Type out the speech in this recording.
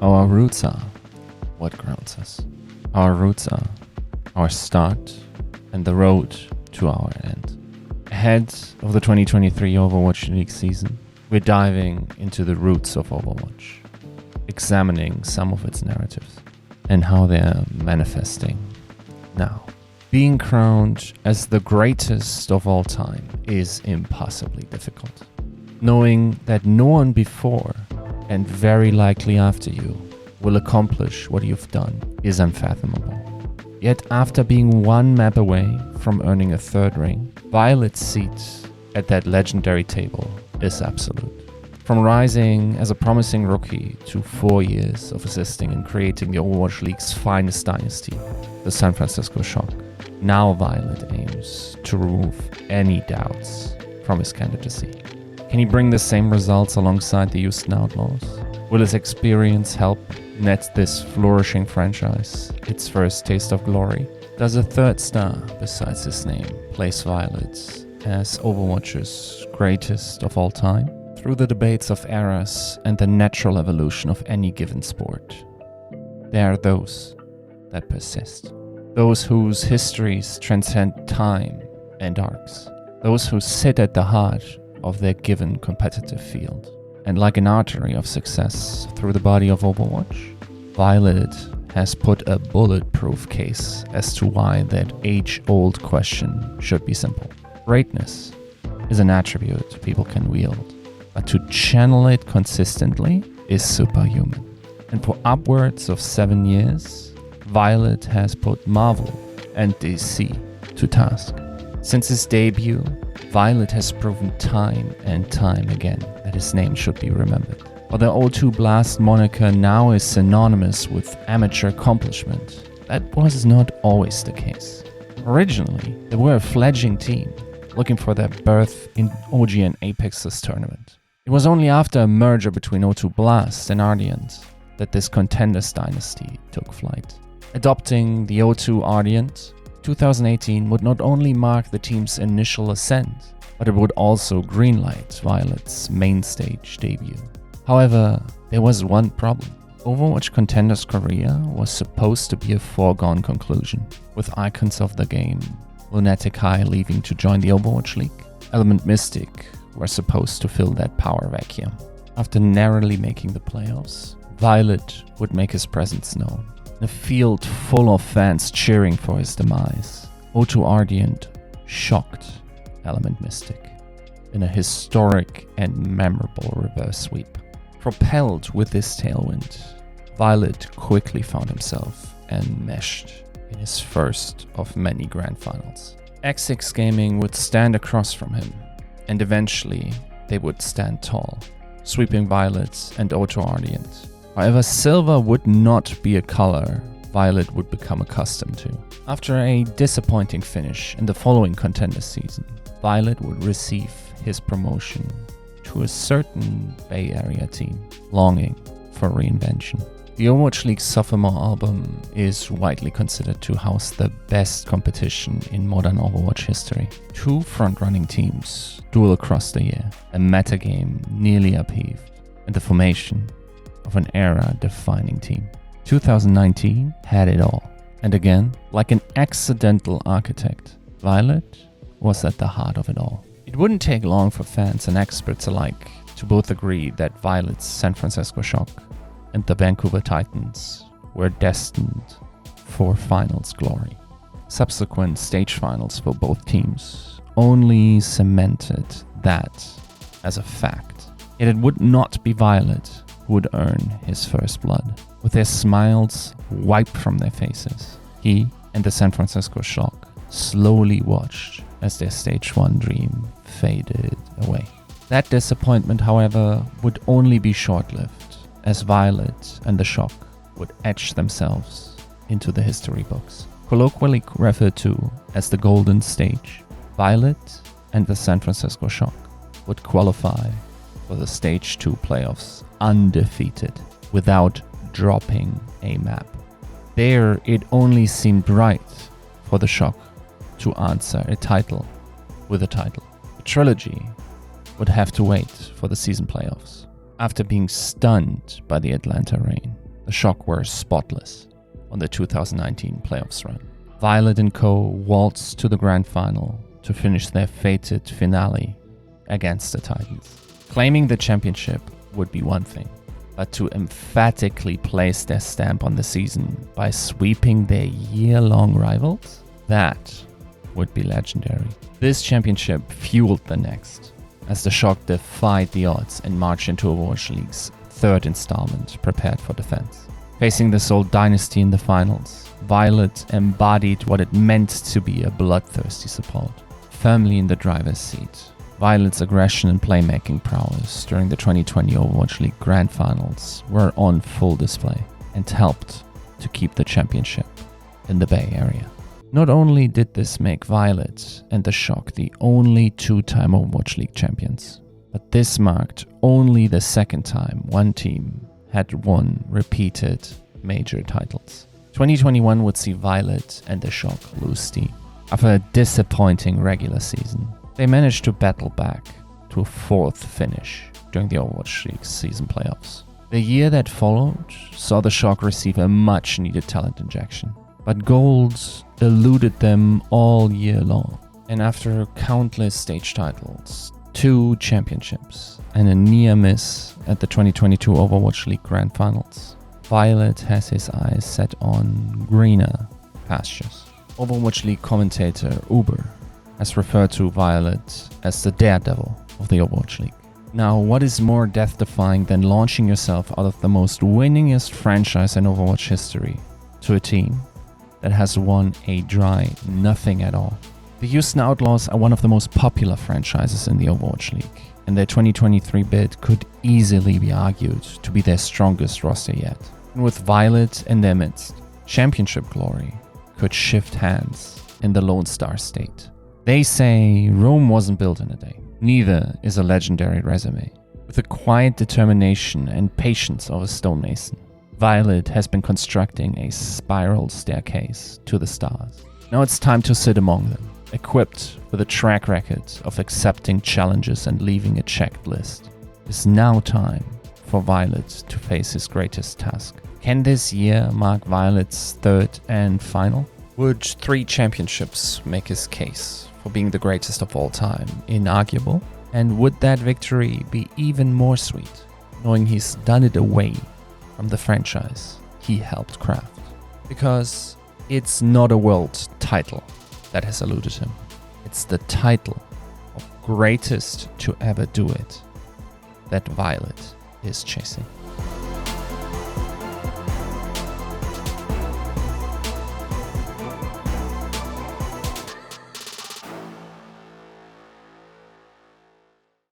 Our roots are what grounds us. Our roots are our start and the road to our end. Ahead of the 2023 Overwatch League season, we're diving into the roots of Overwatch, examining some of its narratives and how they're manifesting now. Being crowned as the greatest of all time is impossibly difficult. Knowing that no one before and very likely after you will accomplish what you've done is unfathomable. Yet after being one map away from earning a third ring, Viol2t's seat at that legendary table is absolute. From rising as a promising rookie to 4 years of assisting in creating the Overwatch League's finest dynasty, the San Francisco Shock, now Viol2t aims to remove any doubts from his candidacy. Can he bring the same results alongside the Houston Outlaws? Will his experience help net this flourishing franchise its first taste of glory? Does a third star besides his name place Viol2t as Overwatch's greatest of all time? Through the debates of eras and the natural evolution of any given sport, there are those that persist. Those whose histories transcend time and arcs. Those who sit at the heart of their given competitive field. And like an artery of success through the body of Overwatch, Viol2t has put a bulletproof case as to why that age-old question should be simple. Greatness is an attribute people can wield, but to channel it consistently is superhuman. And for upwards of 7 years, Viol2t has put Marvel and DC to task. Since his debut, Viol2t has proven time and time again that his name should be remembered. While the O2 Blast moniker now is synonymous with amateur accomplishment, that was not always the case. Originally, they were a fledgling team looking for their berth in OG and Apex's tournament. It was only after a merger between O2 Blast and Ardiant that this contenders dynasty took flight. Adopting the O2 Ardiant, 2018 would not only mark the team's initial ascent, but it would also greenlight Viol2t's main stage debut. However, there was one problem. Overwatch Contenders Korea was supposed to be a foregone conclusion, with icons of the game, Lunatic High leaving to join the Overwatch League. Element Mystic were supposed to fill that power vacuum. After narrowly making the playoffs, Viol2t would make his presence known. In a field full of fans cheering for his demise, O2 Ardiant shocked Element Mystic in a historic and memorable reverse sweep. Propelled with this tailwind, Viol2t quickly found himself enmeshed in his first of many grand finals. XX Gaming would stand across from him, and eventually they would stand tall, sweeping Viol2t and O2 Ardiant. However, silver would not be a color Viol2t would become accustomed to. After a disappointing finish in the following contender season, Viol2t would receive his promotion to a certain Bay Area team, longing for reinvention. The Overwatch League sophomore album is widely considered to house the best competition in modern Overwatch history. 2 front-running teams duel across the year, a metagame nearly upheaved, and the formation of an era-defining team. 2019 had it all. And again, like an accidental architect, Viol2t was at the heart of it all. It wouldn't take long for fans and experts alike to both agree that Viol2t's San Francisco Shock and the Vancouver Titans were destined for finals glory. Subsequent stage finals for both teams only cemented that as a fact. Yet it would not be Viol2t who would earn his first blood. With their smiles wiped from their faces, he and the San Francisco Shock slowly watched as their Stage 1 dream faded away. That disappointment, however, would only be short-lived, as Viol2t and the Shock would etch themselves into the history books. Colloquially referred to as the Golden Stage, Viol2t and the San Francisco Shock would qualify for the Stage 2 playoffs undefeated, without dropping a map. There, it only seemed right for the Shock to answer a title with a title. The trilogy would have to wait for the season playoffs. After being stunned by the Atlanta rain, the Shock were spotless on the 2019 playoffs run. Viol2t and co. waltzed to the grand final to finish their fated finale against the Titans. Claiming the championship would be one thing, but to emphatically place their stamp on the season by sweeping their year-long rivals, that would be legendary. This championship fueled the next, as the Shock defied the odds and marched into Overwatch League's third installment, prepared for defense. Facing the sole dynasty in the finals, Viol2t embodied what it meant to be a bloodthirsty support. Firmly in the driver's seat, Viol2t's aggression and playmaking prowess during the 2020 Overwatch League Grand Finals were on full display and helped to keep the championship in the Bay Area. Not only did this make Viol2t and the Shock the only two-time Overwatch League champions, but this marked only the second time one team had won repeated major titles. 2021 would see Viol2t and the Shock lose steam. After a disappointing regular season, they managed to battle back to a fourth finish during the Overwatch League season playoffs. The year that followed saw the Shock receive a much-needed talent injection, but gold eluded them all year long. And after countless stage titles, 2 championships, and a near miss at the 2022 Overwatch League Grand Finals, Viol2t has his eyes set on greener pastures. Overwatch League commentator Uber has referred to Viol2t as the daredevil of the Overwatch League. Now, what is more death-defying than launching yourself out of the most winningest franchise in Overwatch history to a team that has won a dry nothing at all? The Houston Outlaws are one of the most popular franchises in the Overwatch League, and their 2023 bid could easily be argued to be their strongest roster yet. And with Viol2t in their midst, championship glory could shift hands in the Lone Star State. They say Rome wasn't built in a day. Neither is a legendary resume. With the quiet determination and patience of a stonemason, Viol2t has been constructing a spiral staircase to the stars. Now it's time to sit among them, equipped with a track record of accepting challenges and leaving a checked list. It's now time for Viol2t to face his greatest task. Can this year mark Viol2t's third and final? Would 3 championships make his case for being the greatest of all time inarguable? And would that victory be even more sweet, knowing he's done it away from the franchise he helped craft? Because it's not a world title that has eluded him. It's the title of greatest to ever do it that Viol2t is chasing.